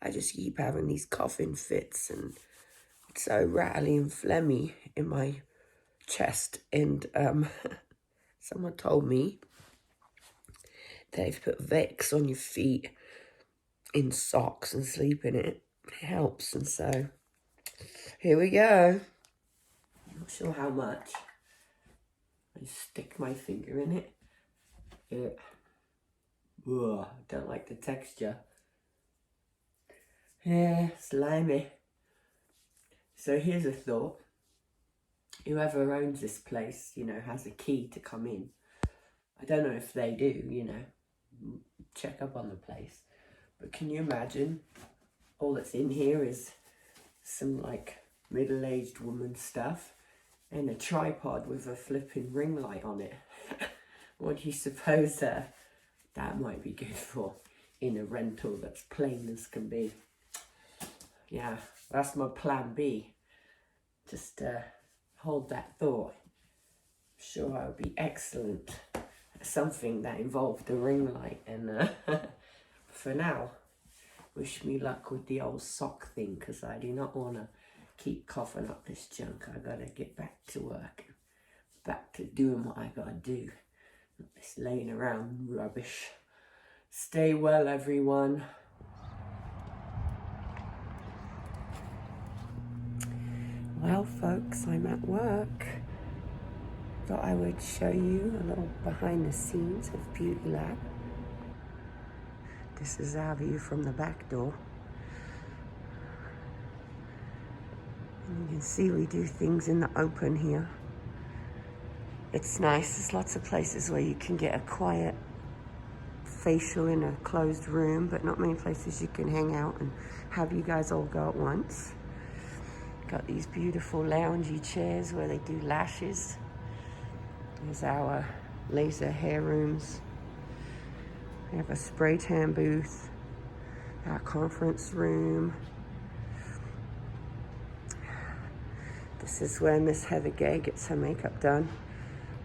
I just keep having these coughing fits, and it's so rattly and phlegmy in my chest. And someone told me they've put Vicks on your feet in socks and sleep in it. It helps, and so here we go. Not sure how much. I stick my finger in it. Ugh, don't like the texture. Yeah, slimy. So here's a thought. Whoever owns this place, you know, has a key to come in. I don't know if they do, you know, check up on the place. But can you imagine all that's in here is some like middle-aged woman stuff and a tripod with a flipping ring light on it. What do you suppose that might be good for in a rental that's plain as can be? Yeah, that's my plan B. Just hold that thought. I'm sure I would be excellent at something that involved a ring light. And for now, wish me luck with the old sock thing, because I do not want to keep coughing up this junk. I gotta get back to work, back to doing what I gotta do, not this laying around rubbish. Stay well, everyone. Well, folks, I'm at work. Thought I would show you a little behind the scenes of Beauty Lab. This is our view from the back door. And you can see we do things in the open here. It's nice. There's lots of places where you can get a quiet facial in a closed room, but not many places you can hang out and have you guys all go at once. Got these beautiful loungy chairs where they do lashes. There's our laser hair rooms. We have a spray tan booth, our conference room. This is where Miss Heather Gay gets her makeup done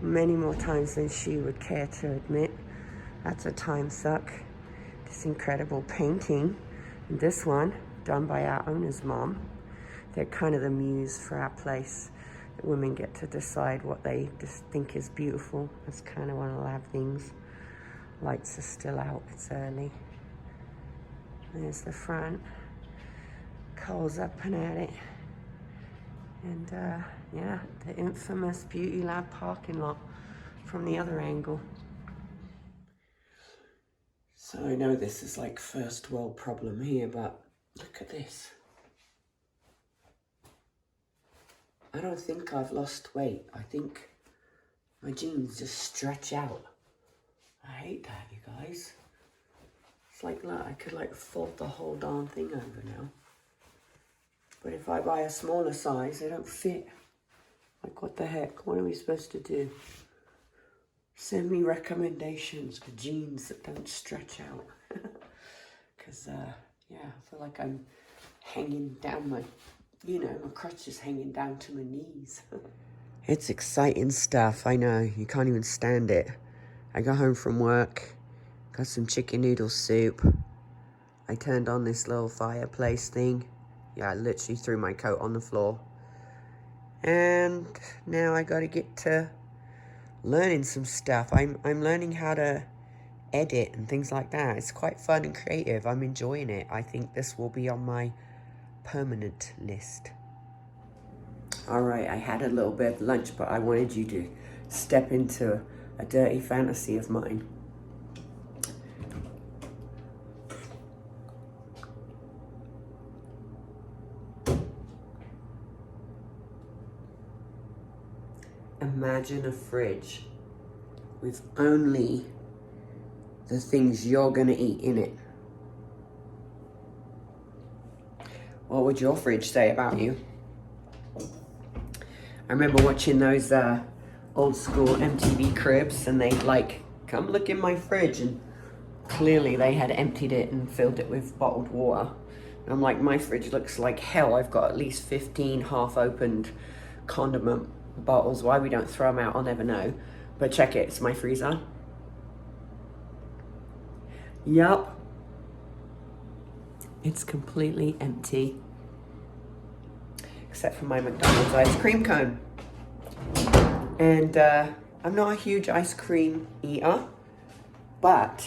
many more times than she would care to admit. That's a time suck. This incredible painting, and this one done by our owner's mom. They're kind of the muse for our place. Women get to decide what they just think is beautiful. That's kind of one of the lab things. Lights are still out, it's early. There's the front. Cole's up and at it. And yeah, the infamous Beauty Lab parking lot from the other angle. So I know this is like first world problem here, but look at this. I don't think I've lost weight. I think my jeans just stretch out. I hate that, you guys. It's like, look, I could like fold the whole darn thing over now. But if I buy a smaller size, they don't fit. Like, what the heck? What are we supposed to do? Send me recommendations for jeans that don't stretch out. Because, yeah, I feel like I'm hanging down my, you know, my crutch is hanging down to my knees. It's exciting stuff, I know. You can't even stand it. I got home from work, got some chicken noodle soup. I turned on this little fireplace thing. Yeah, I literally threw my coat on the floor. And now I gotta get to learning some stuff. I'm learning how to edit and things like that. It's quite fun and creative. I'm enjoying it. I think this will be on my permanent list. All right, I had a little bit of lunch, but I wanted you to step into a dirty fantasy of mine. Imagine a fridge with only the things you're gonna eat in it. What would your fridge say about you? I remember watching those old school MTV cribs, and they'd like, come look in my fridge, and clearly they had emptied it and filled it with bottled water. And I'm like, my fridge looks like hell. I've got at least 15 half-opened condiment bottles. Why we don't throw them out, I'll never know. But check it, it's my freezer. Yup. It's completely empty. Except for my McDonald's ice cream cone. And I'm not a huge ice cream eater, but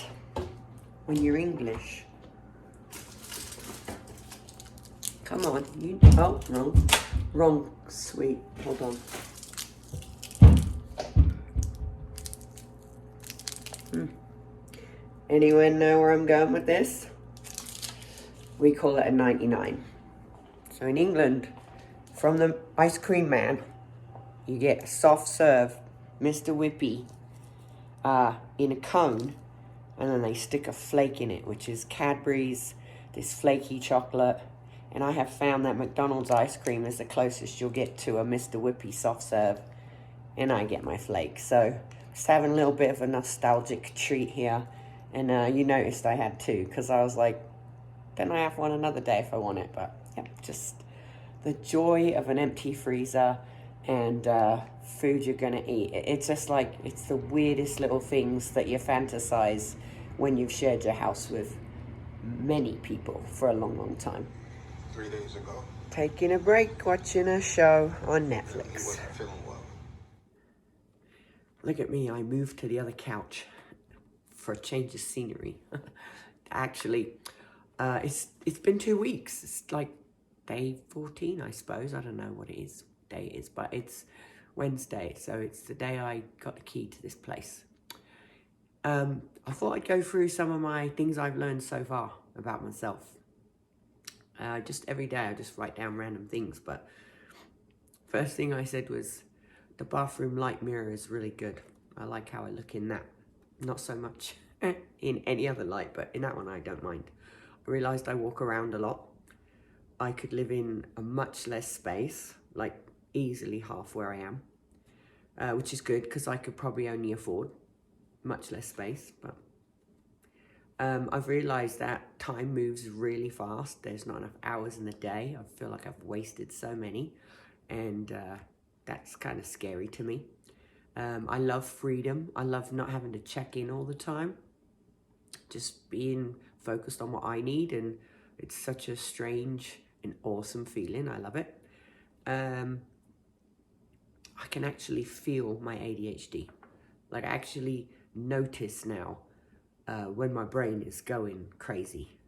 when you're English, come on, oh, wrong, sweet, hold on. Anyone know where I'm going with this? We call it a 99. So in England, from the ice cream man, you get a soft serve Mr. Whippy in a cone, and then they stick a flake in it, which is Cadbury's, this flaky chocolate. And I have found that McDonald's ice cream is the closest you'll get to a Mr. Whippy soft serve, and I get my flake. So just having a little bit of a nostalgic treat here. And you noticed I had two, because I was like, then I have one another day if I want it. But yeah, just the joy of an empty freezer and food you're gonna eat. It's just like, it's the weirdest little things that you fantasize when you've shared your house with many people for a long, long time. 3 days ago. Taking a break, watching a show on Netflix. He wasn't feeling well. Look at me, I moved to the other couch for a change of scenery. Actually, it's been 2 weeks. It's like day 14, I suppose. I don't know what day it is, but it's Wednesday, so it's the day I got the key to this place. I thought I'd go through some of my things I've learned so far about myself. Just every day I just write down random things, but first thing I said was the bathroom light mirror is really good. I like how I look in that. Not so much in any other light, but in that one I don't mind. I realised I walk around a lot. I could live in a much less space, like easily half where I am, which is good because I could probably only afford much less space. But I've realised that time moves really fast. There's not enough hours in the day. I feel like I've wasted so many, and that's kind of scary to me. I love freedom. I love not having to check in all the time. Just being focused on what I need, and it's such a strange and awesome feeling. I love it. I can actually feel my ADHD. Like, I actually notice now when my brain is going crazy.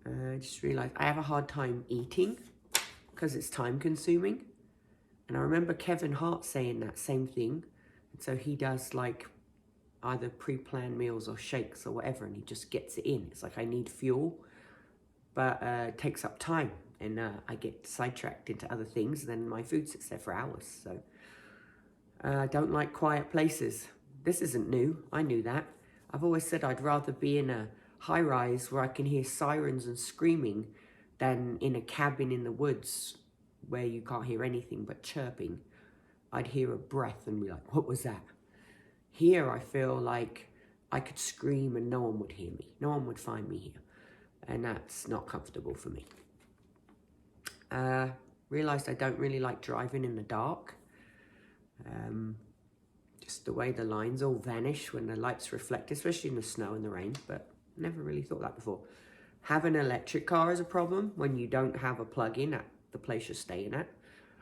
I just realized I have a hard time eating because it's time consuming. And I remember Kevin Hart saying that same thing. And so he does like either pre-planned meals or shakes or whatever, and he just gets it in. It's like I need fuel, but it takes up time, and I get sidetracked into other things, and then my food sits there for hours. So I don't like quiet places. This isn't new. I knew that. I've always said I'd rather be in a high-rise where I can hear sirens and screaming than in a cabin in the woods where you can't hear anything but chirping. I'd hear a breath and be like, what was that? Here I feel like I could scream and no one would hear me. No one would find me here. And that's not comfortable for me. Realised I don't really like driving in the dark. Just the way the lines all vanish when the lights reflect, especially in the snow and the rain, but never really thought that before. Having an electric car is a problem when you don't have a plug-in at the place you're staying at.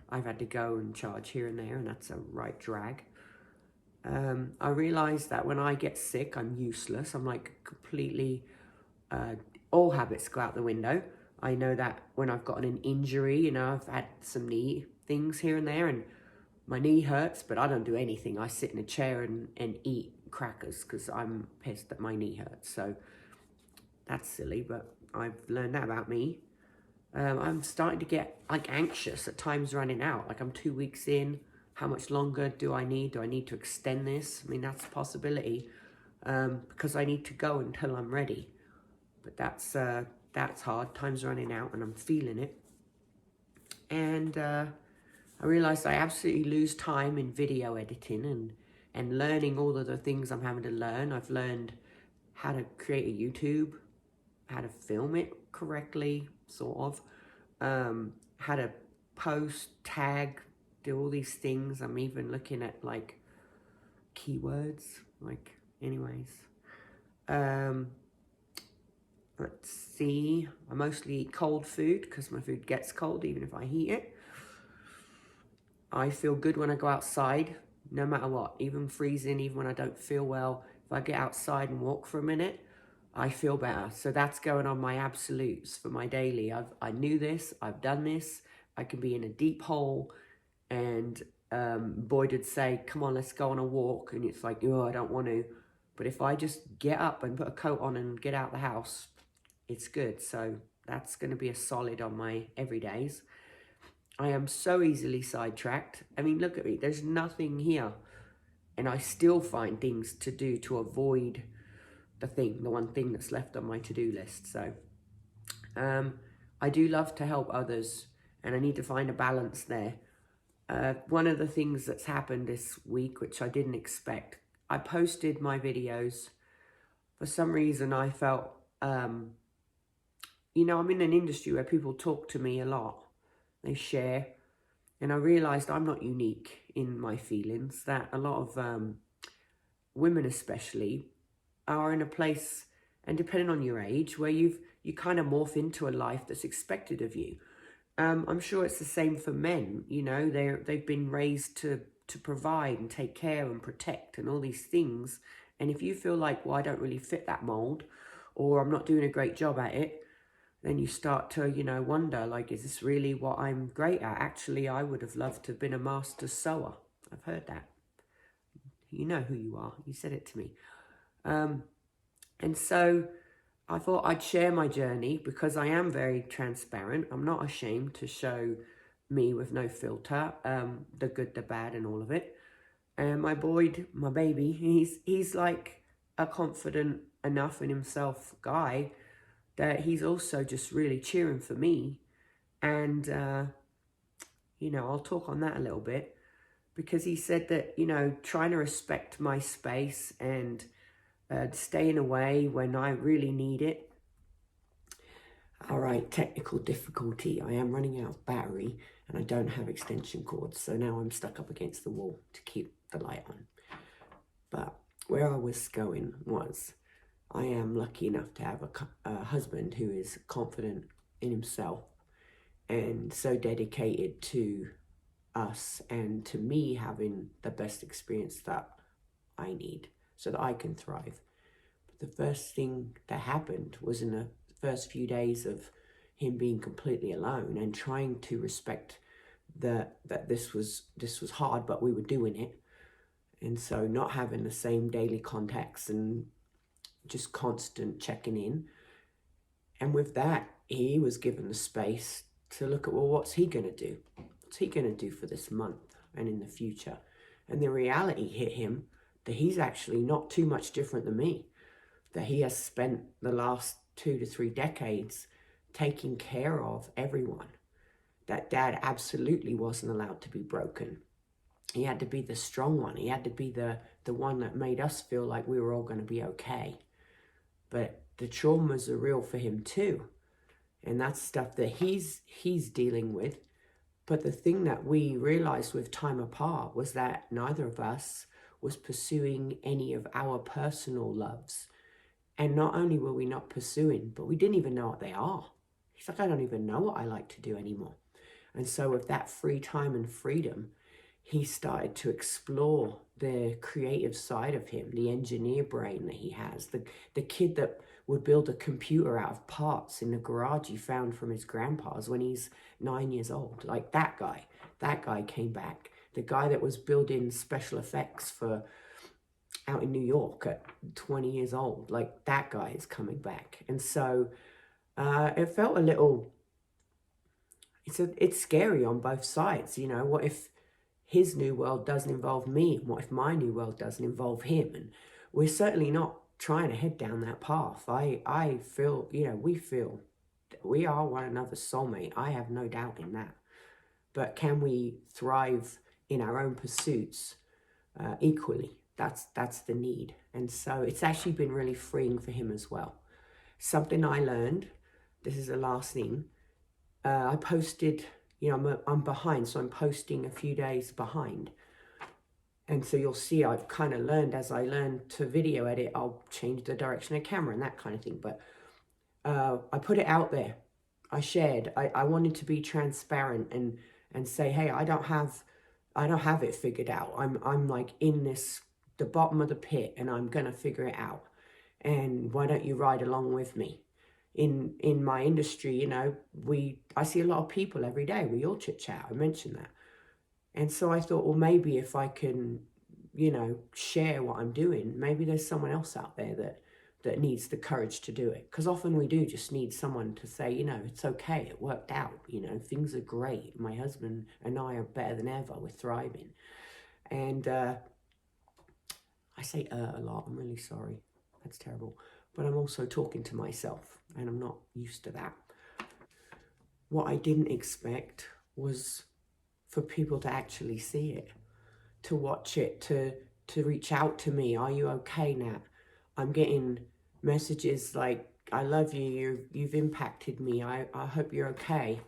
I've had to go and charge here and there, and that's a right drag. I realised that when I get sick, I'm useless. I'm like completely, all habits go out the window. I know that when I've gotten an injury, you know, I've had some knee things here and there, and my knee hurts, but I don't do anything. I sit in a chair and eat crackers because I'm pissed that my knee hurts. So that's silly, but I've learned that about me. I'm starting to get like anxious at times running out. Like I'm 2 weeks in. How much longer do I need? Do I need to extend this? I mean, that's a possibility because I need to go until I'm ready. But that's hard. Time's running out and I'm feeling it. And I realized I absolutely lose time in video editing and learning all of the things I'm having to learn. I've learned how to create a YouTube, how to film it correctly, sort of, how to post, tag, do all these things. I'm even looking at like keywords, like anyways. Let's see. I mostly eat cold food because my food gets cold even if I heat it. I feel good when I go outside, no matter what, even freezing, even when I don't feel well. If I get outside and walk for a minute, I feel better. So that's going on my absolutes for my daily. I knew this, I've done this. I can be in a deep hole and Boyd would say, come on, let's go on a walk. And it's like, oh, I don't want to. But if I just get up and put a coat on and get out the house, it's good. So that's going to be a solid on my everydays. I am so easily sidetracked. I mean, look at me. There's nothing here. And I still find things to do to avoid the one thing that's left on my to-do list. So I do love to help others, and I need to find a balance there. One of the things that's happened this week, which I didn't expect, I posted my videos. For some reason, I felt, you know, I'm in an industry where people talk to me a lot. They share. And I realized I'm not unique in my feelings, that a lot of women especially are in a place, and depending on your age, where you kind of morph into a life that's expected of you. I'm sure it's the same for men. You know, they've been raised to provide and take care and protect and all these things. And if you feel like, well, I don't really fit that mold, or I'm not doing a great job at it, then you start to, you know, wonder, like, is this really what I'm great at? Actually, I would have loved to have been a master sewer. I've heard that. You know who you are. You said it to me. And so I thought I'd share my journey because I am very transparent. I'm not ashamed to show me with no filter, the good, the bad, and all of it. And my Boyd, my baby, he's like a confident enough in himself guy that he's also just really cheering for me. And, you know, I'll talk on that a little bit, because he said that, you know, trying to respect my space and staying away when I really need it. All right, technical difficulty. I am running out of battery and I don't have extension cords. So now I'm stuck up against the wall to keep the light on. But where I was going was, I am lucky enough to have a husband who is confident in himself and so dedicated to us and to me having the best experience that I need so that I can thrive. But the first thing that happened was in the first few days of him being completely alone and trying to respect that this was hard, but we were doing it. And so not having the same daily contacts and just constant checking in. And with that, he was given the space to look at, well, what's he going to do? What's he going to do for this month and in the future? And the reality hit him that he's actually not too much different than me, that he has spent the last 2 to 3 decades taking care of everyone, that dad absolutely wasn't allowed to be broken. He had to be the strong one. He had to be the one that made us feel like we were all going to be okay. But the traumas are real for him too. And that's stuff that he's dealing with. But the thing that we realized with time apart was that neither of us was pursuing any of our personal loves. And not only were we not pursuing, but we didn't even know what they are. He's like, I don't even know what I like to do anymore. And so with that free time and freedom, he started to explore the creative side of him, the engineer brain that he has, the kid that would build a computer out of parts in the garage he found from his grandpa's when he's 9 years old. Like that guy came back. The guy that was building special effects for out in New York at 20 years old, like that guy is coming back. And so it felt a little, it's scary on both sides. You know, what if his new world doesn't involve me? And what if my new world doesn't involve him? And we're certainly not trying to head down that path. I feel, you know, we feel that we are one another's soulmate. I have no doubt in that. But can we thrive in our own pursuits equally? That's the need. And so it's actually been really freeing for him as well. Something I learned, this is the last thing, I posted, you know, I'm behind, so I'm posting a few days behind. And so you'll see I've kind of learned, as I learn to video edit, I'll change the direction of camera and that kind of thing. But I put it out there. I shared. I wanted to be transparent and say, hey, I don't have it figured out. I'm like in the bottom of the pit, and I'm gonna figure it out. And why don't you ride along with me? In my industry, you know, I see a lot of people every day. We all chit chat. I mentioned that. And so I thought, well, maybe if I can, you know, share what I'm doing, maybe there's someone else out there that needs the courage to do it. Because often we do just need someone to say, you know, it's okay, it worked out, you know, things are great. My husband and I are better than ever, we're thriving. And I say a lot, I'm really sorry, that's terrible. But I'm also talking to myself, and I'm not used to that. What I didn't expect was for people to actually see it, to watch it, to reach out to me. Are you okay, Nat? I'm getting messages like, I love you, you've impacted me, I hope you're okay.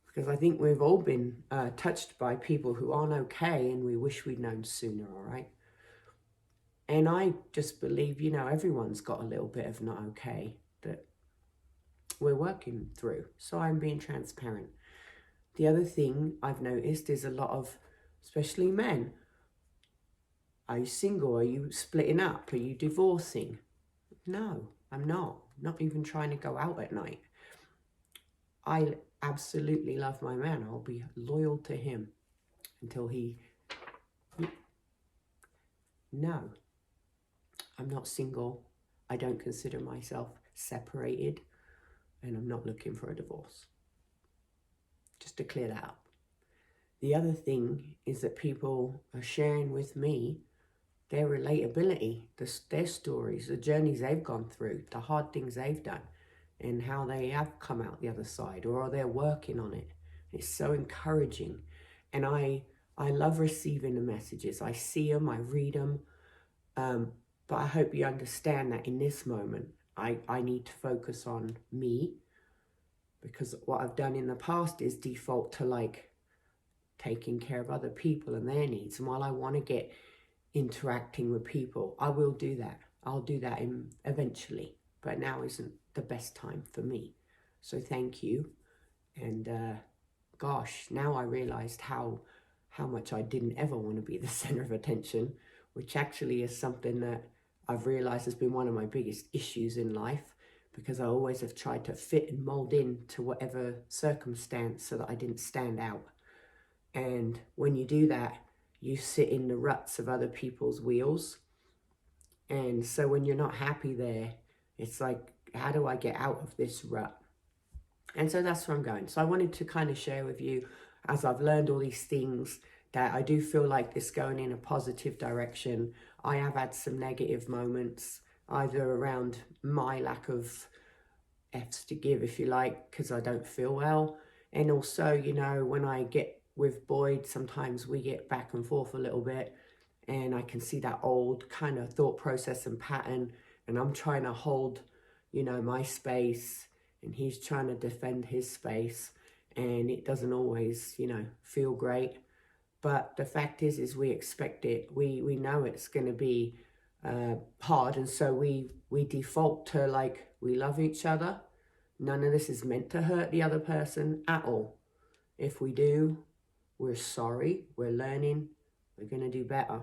Because I think we've all been touched by people who aren't okay, and we wish we'd known sooner, all right? And I just believe, you know, everyone's got a little bit of not okay that we're working through. So I'm being transparent. The other thing I've noticed is a lot of, especially men, are you single? Are you splitting up? Are you divorcing? No, I'm not. Not even trying to go out at night. I absolutely love my man. I'll be loyal to him until he... No, I'm not single. I don't consider myself separated, and I'm not looking for a divorce. Just to clear that up. The other thing is that people are sharing with me their relatability, their stories, the journeys they've gone through, the hard things they've done, and how they have come out the other side, or they're working on it. It's so encouraging. And I love receiving the messages. I see them, I read them. But I hope you understand that in this moment, I need to focus on me, because what I've done in the past is default to like taking care of other people and their needs. And while I want to get interacting with people, I will do that. I'll do that eventually, but now isn't the best time for me. So thank you. And gosh, now I realized how much I didn't ever want to be the center of attention, which actually is something that I've realized has been one of my biggest issues in life, because I always have tried to fit and mold into whatever circumstance so that I didn't stand out. And when you do that, you sit in the ruts of other people's wheels. And so when you're not happy there, it's like, how do I get out of this rut? And so that's where I'm going. So I wanted to kind of share with you, as I've learned all these things, that I do feel like this going in a positive direction. I have had some negative moments, either around my lack of F's to give, if you like, because I don't feel well. And also, you know, when I get with Boyd, sometimes we get back and forth a little bit, and I can see that old kind of thought process and pattern, and I'm trying to hold, you know, my space, and he's trying to defend his space, and it doesn't always, you know, feel great. But the fact is we expect it. We know it's going to be hard, and so we default to like, we love each other. None of this is meant to hurt the other person at all. If we do, we're sorry, we're learning, we're going to do better.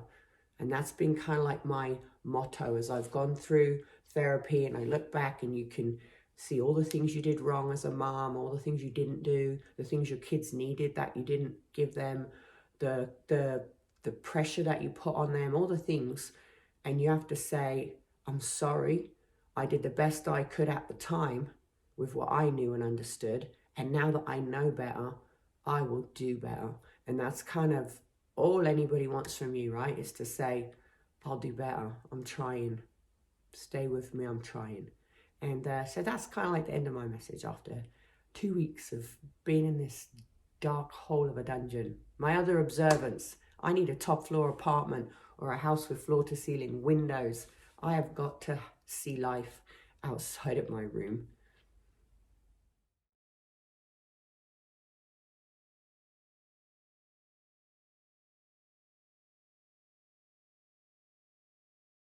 And that's been kind of like my motto as I've gone through therapy, and I look back and you can see all the things you did wrong as a mom, all the things you didn't do, the things your kids needed that you didn't give them, the pressure that you put on them, all the things. And you have to say, I'm sorry, I did the best I could at the time with what I knew and understood. And now that I know better, I will do better. And that's kind of all anybody wants from you, right? Is to say, I'll do better. I'm trying. Stay with me. I'm trying. And so that's kind of like the end of my message after 2 weeks of being in this dark hole of a dungeon. My other observance, I need a top floor apartment or a house with floor to ceiling windows. I have got to see life outside of my room.